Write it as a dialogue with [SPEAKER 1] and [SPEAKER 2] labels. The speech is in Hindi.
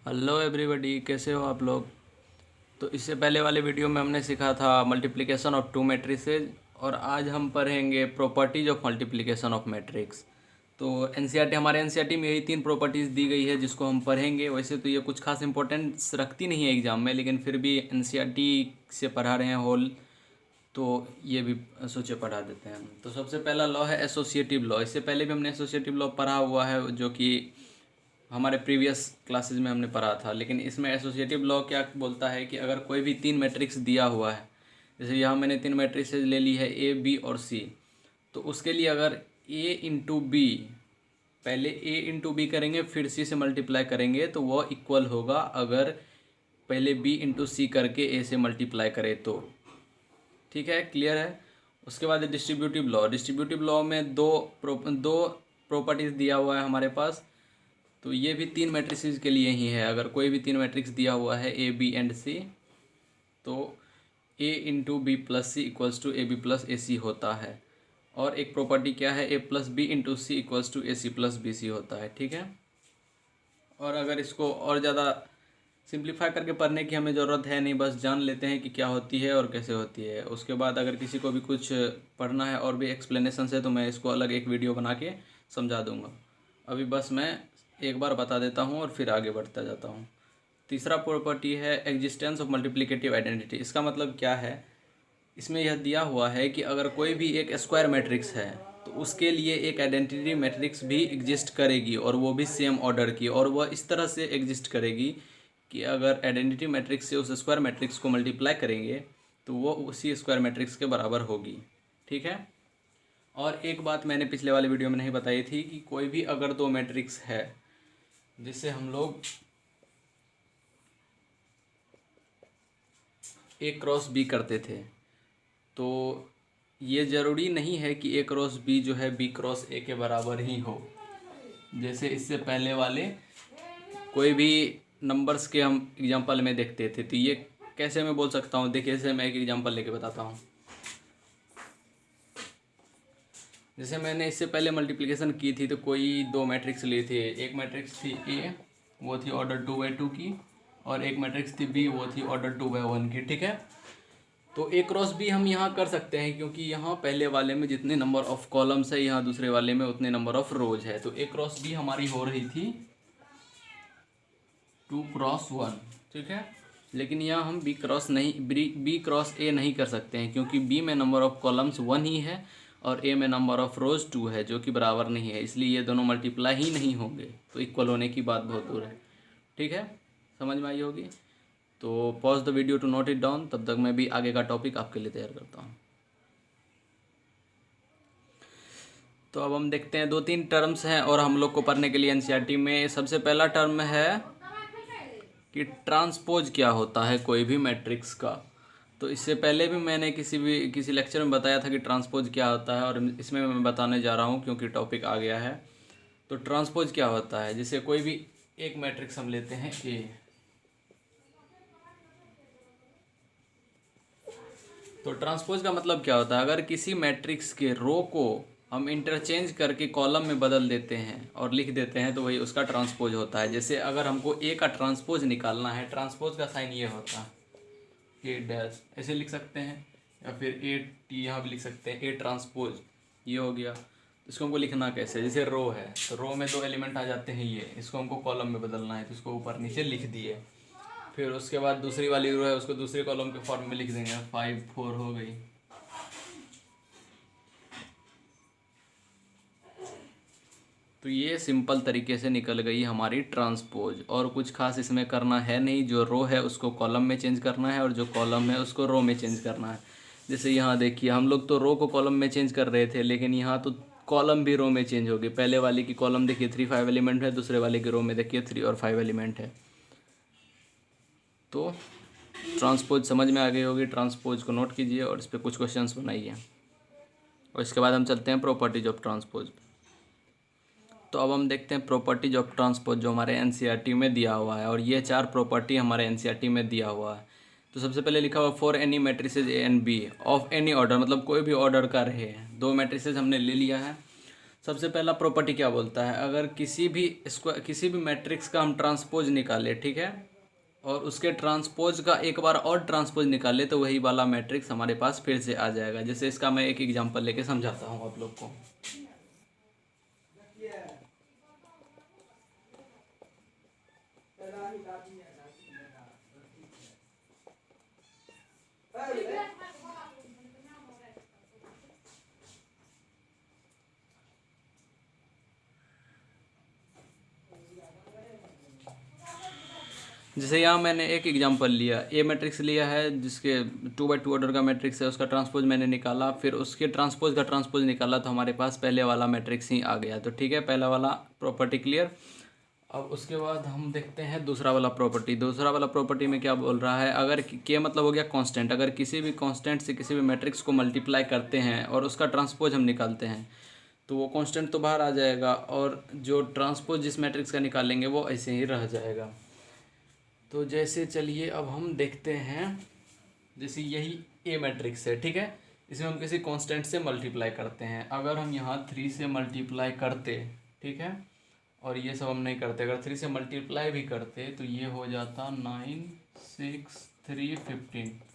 [SPEAKER 1] हेलो एवरीबॉडी, कैसे हो आप लोग। तो इससे पहले वाले वीडियो में हमने सीखा था मल्टीप्लिकेशन ऑफ टू मैट्रिसेज और आज हम पढ़ेंगे properties of multiplication of matrix. तो एनसीईआरटी हमारे एनसीईआरटी में यही तीन प्रॉपर्टीज़ दी गई है जिसको हम पढ़ेंगे। वैसे तो ये कुछ खास इंपॉर्टेंस रखती नहीं है एग्ज़ाम में, लेकिन फिर भी एनसीईआरटी से पढ़ा रहे हैं होल, तो ये भी सोचे पढ़ा देते हैं। तो सबसे पहला लॉ है एसोसिएटिव लॉ। इससे पहले भी हमने एसोसिएटिव लॉ पढ़ा हुआ है जो कि हमारे प्रीवियस क्लासेस में हमने पढ़ा था। लेकिन इसमें एसोसिएटिव लॉ क्या बोलता है कि अगर कोई भी तीन मैट्रिक्स दिया हुआ है, जैसे यहाँ मैंने तीन मैट्रिक्सेज ले ली है ए बी और सी, तो उसके लिए अगर ए इंटू बी, पहले ए इंटू बी करेंगे फिर सी से मल्टीप्लाई करेंगे तो वो इक्वल होगा अगर पहले बी इंटू सी करके ए से मल्टीप्लाई करें तो। ठीक है, क्लियर है। उसके बाद डिस्ट्रीब्यूटिव लॉ। डिस्ट्रीब्यूटिव लॉ में दो प्रॉपर्टीज़ दिया हुआ है हमारे पास। तो ये भी तीन मैट्रिसेस के लिए ही है। अगर कोई भी तीन मैट्रिक्स दिया हुआ है ए बी एंड सी, तो A into B plus C equals to A B plus A C होता है। और एक प्रॉपर्टी क्या है, A plus B into C equals to A C plus B C होता है। ठीक है। और अगर इसको और ज़्यादा सिंप्लीफाई करके पढ़ने की हमें ज़रूरत है नहीं, बस जान लेते हैं कि क्या होती है और कैसे होती है। उसके बाद अगर किसी को भी कुछ पढ़ना है और भी एक्सप्लेनेशन है तो मैं इसको अलग एक वीडियो बना के समझा दूंगा। अभी बस मैं एक बार बता देता हूँ और फिर आगे बढ़ता जाता हूँ। तीसरा प्रॉपर्टी है एग्जिस्टेंस ऑफ मल्टीप्लिकेटिव आइडेंटिटी। इसका मतलब क्या है, इसमें यह दिया हुआ है कि अगर कोई भी एक स्क्वायर मैट्रिक्स है तो उसके लिए एक आइडेंटिटी मैट्रिक्स भी एग्जिस्ट करेगी और वो भी सेम ऑर्डर की, और वह इस तरह से एग्जिस्ट करेगी कि अगर आइडेंटिटी मैट्रिक्स से उस स्क्वायर मैट्रिक्स को मल्टीप्लाई करेंगे तो वो उसी स्क्वायर मैट्रिक्स के बराबर होगी। ठीक है। और एक बात मैंने पिछले वाले वीडियो में नहीं बताई थी कि कोई भी अगर दो मैट्रिक्स है जिसे हम लोग ए क्रॉस बी करते थे, तो ये ज़रूरी नहीं है कि ए क्रॉस बी जो है बी क्रॉस ए के बराबर ही हो। जैसे इससे पहले वाले कोई भी नंबर्स के हम एग्जांपल में देखते थे, तो ये कैसे मैं बोल सकता हूँ, देखिए जैसे मैं एक एग्जांपल लेके बताता हूँ। जैसे मैंने इससे पहले मल्टीप्लिकेशन की थी तो कोई दो मैट्रिक्स ली थी। एक मैट्रिक्स थी ए, वो थी ऑर्डर 2/2 की, और एक मैट्रिक्स थी बी, वो थी ऑर्डर 2/1 की। ठीक है। तो ए क्रॉस बी हम यहाँ कर सकते हैं क्योंकि यहाँ पहले वाले में जितने नंबर ऑफ कॉलम्स है यहाँ दूसरे वाले में उतने नंबर ऑफ रोज है। तो ए क्रॉस बी हमारी हो रही थी 2x1। ठीक है। लेकिन यहाँ हम बी क्रॉस ए नहीं कर सकते हैं क्योंकि बी में नंबर ऑफ कॉलम्स 1 ही है और ए में नंबर ऑफ रोज 2 है जो कि बराबर नहीं है, इसलिए ये दोनों मल्टीप्लाई ही नहीं होंगे। तो इक्वल होने की बात बहुत दूर है। ठीक है, समझ में आई होगी। तो pause the video to note it down, तब तक मैं भी आगे का टॉपिक आपके लिए तैयार करता हूँ। तो अब हम देखते हैं, दो तीन टर्म्स हैं और हम लोग को पढ़ने के लिए एनसीईआरटी में। सबसे पहला टर्म है कि ट्रांसपोज क्या होता है कोई भी मैट्रिक्स का। तो इससे पहले भी मैंने किसी लेक्चर में बताया था कि ट्रांसपोज क्या होता है, और इसमें मैं बताने जा रहा हूँ क्योंकि टॉपिक आ गया है। तो ट्रांसपोज क्या होता है, जैसे कोई भी एक मैट्रिक्स हम लेते हैं ए, तो ट्रांसपोज का मतलब क्या होता है, अगर किसी मैट्रिक्स के रो को हम इंटरचेंज करके कॉलम में बदल देते हैं और लिख देते हैं तो वही उसका ट्रांसपोज होता है। जैसे अगर हमको ए का ट्रांसपोज निकालना है, ट्रांसपोज का साइन ये होता है ए डैश, ऐसे लिख सकते हैं, या फिर ए टी यहाँ भी लिख सकते हैं, ए ट्रांसपोज ये हो गया। तो इसको हमको लिखना कैसे, जैसे रो है तो रो में दो एलिमेंट आ जाते हैं, ये इसको हमको कॉलम में बदलना है तो इसको ऊपर नीचे लिख दिए। फिर उसके बाद दूसरी वाली रो है उसको दूसरे कॉलम के फॉर्म में लिख देंगे, 5 4 हो गई। तो ये सिंपल तरीके से निकल गई हमारी ट्रांसपोज, और कुछ खास इसमें करना है नहीं। जो रो है उसको कॉलम में चेंज करना है और जो कॉलम है उसको रो में चेंज करना है। जैसे यहाँ देखिए, हम लोग तो रो को कॉलम में चेंज कर रहे थे, लेकिन यहाँ तो कॉलम भी रो में चेंज हो गई। पहले वाले की कॉलम देखिए 3 5 एलिमेंट है, दूसरे वाले की रो में देखिए 3 और 5 एलिमेंट है। तो ट्रांसपोज समझ में आ गई होगी। ट्रांसपोज को नोट कीजिए और इस पर कुछ क्वेश्चंस बनाइए, और इसके बाद हम चलते हैं प्रॉपर्टीज ऑफ ट्रांसपोज। तो अब हम देखते हैं प्रॉपर्टीज ऑफ ट्रांसपोज जो हमारे एनसीईआरटी में दिया हुआ है, और ये चार प्रॉपर्टी हमारे एनसीईआरटी में दिया हुआ है। तो सबसे पहले लिखा हुआ for any matrices A and B of any order, मतलब कोई भी ऑर्डर का रहे। दो मैट्रिसेज हमने ले लिया है, सबसे पहला प्रॉपर्टी क्या बोलता है, अगर किसी भी मैट्रिक्स का हम ट्रांसपोज निकाले, ठीक है, और उसके ट्रांसपोज का एक बार और ट्रांसपोज निकाले तो वही वाला मैट्रिक्स हमारे पास फिर से आ जाएगा। जैसे इसका मैं एक एग्जांपल लेके समझाता हूँ आप लोग को। जैसे यहाँ मैंने एक एग्जांपल लिया, ए मैट्रिक्स लिया है जिसके 2x2 ऑर्डर का मैट्रिक्स है, उसका ट्रांसपोज मैंने निकाला, फिर उसके ट्रांसपोज का ट्रांसपोज निकाला तो हमारे पास पहले वाला मैट्रिक्स ही आ गया। तो ठीक है, पहला वाला प्रॉपर्टी क्लियर। अब उसके बाद हम देखते हैं दूसरा वाला प्रॉपर्टी। दूसरा वाला प्रॉपर्टी में क्या बोल रहा है, अगर के मतलब हो गया कांस्टेंट, अगर किसी भी कांस्टेंट से किसी भी मैट्रिक्स को मल्टीप्लाई करते हैं और उसका ट्रांसपोज हम निकालते हैं तो वो कांस्टेंट तो बाहर आ जाएगा और जो ट्रांसपोज जिस मैट्रिक्स का निकालेंगे वो ऐसे ही रह जाएगा। तो जैसे चलिए अब हम देखते हैं, जैसे यही ए मैट्रिक्स है, ठीक है, इसमें हम किसी कांस्टेंट से मल्टीप्लाई करते हैं। अगर हम यहाँ 3 से मल्टीप्लाई करते, ठीक है, और ये सब हम नहीं करते, अगर 3 से मल्टीप्लाई भी करते तो ये हो जाता 9 6 3 15।